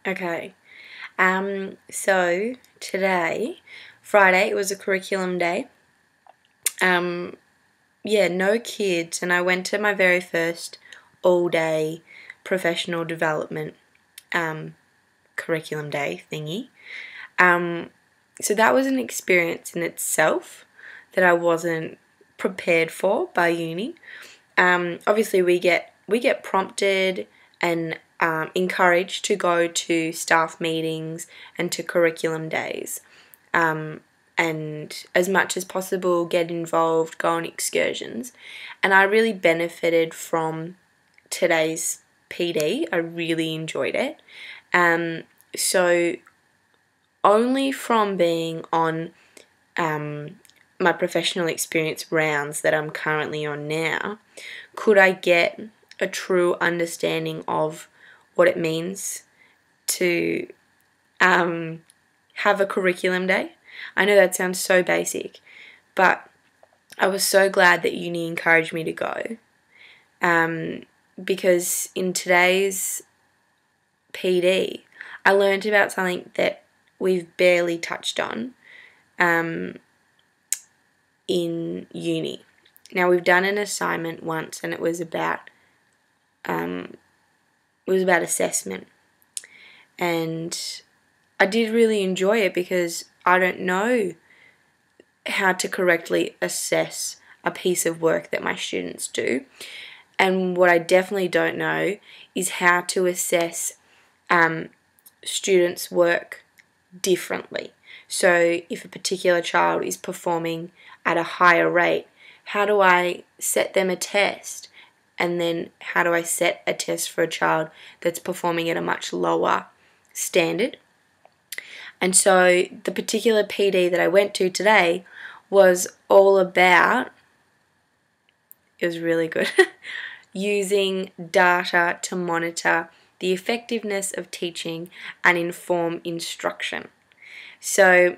Okay. So today, Friday, it was a curriculum day. No kids, and I went to my very first all-day professional development curriculum day thingy. So that was an experience in itself that I wasn't prepared for by uni. Obviously, we get prompted and encouraged to go to staff meetings and to curriculum days, and as much as possible get involved, go on excursions. And I really benefited from today's PD. I really enjoyed it. So only from being on my professional experience rounds that I'm currently on now could I get a true understanding of what it means to have a curriculum day. I know that sounds so basic, but I was so glad that uni encouraged me to go, because in today's PD I learned about something that we've barely touched on in uni. Now, we've done an assignment once, and it was about assessment, and I did really enjoy it because I don't know how to correctly assess a piece of work that my students do, and what I definitely don't know is how to assess students' work differently. So if a particular child is performing at a higher rate, how do I set them a test? And then how do I set a test for a child that's performing at a much lower standard? And so the particular PD that I went to today was all about, it was really good, using data to monitor the effectiveness of teaching and inform instruction. So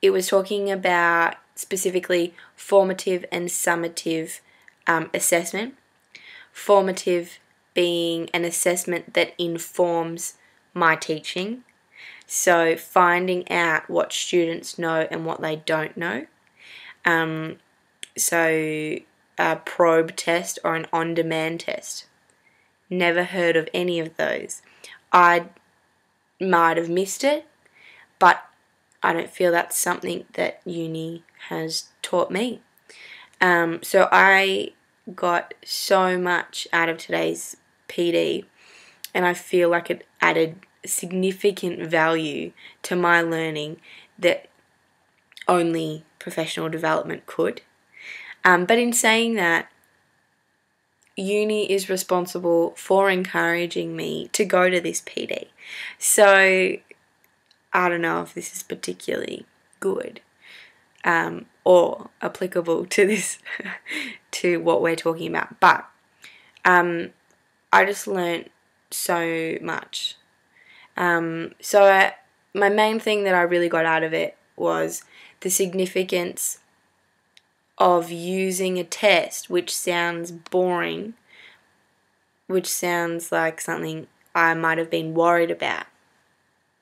it was talking about specifically formative and summative assessment. Formative being an assessment that informs my teaching. So finding out what students know and what they don't know. So a probe test or an on-demand test. Never heard of any of those. I might have missed it, but I don't feel that's something that uni has taught me. So I got so much out of today's PD, and I feel like it added significant value to my learning that only professional development could. But in saying that, uni is responsible for encouraging me to go to this PD. So I don't know if this is particularly good or applicable to this, to what we're talking about. But I just learnt so much. My main thing that I really got out of it was the significance of using a test, which sounds boring, which sounds like something I might have been worried about.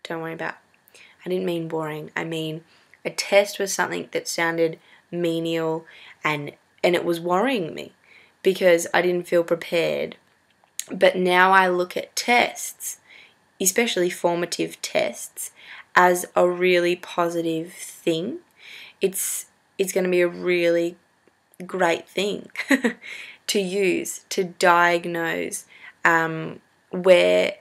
Don't worry about. I didn't mean boring. I mean a test was something that sounded menial, and it was worrying me because I didn't feel prepared. But now I look at tests, especially formative tests, as a really positive thing. It's going to be a really great thing to use to diagnose where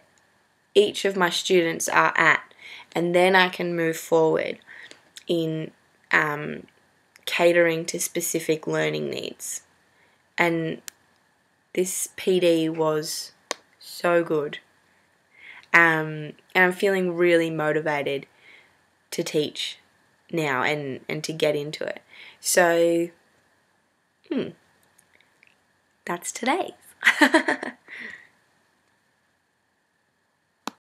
each of my students are at, and then I can move forward in catering to specific learning needs. And this PD was so good. And I'm feeling really motivated to teach now and to get into it. So, that's today's.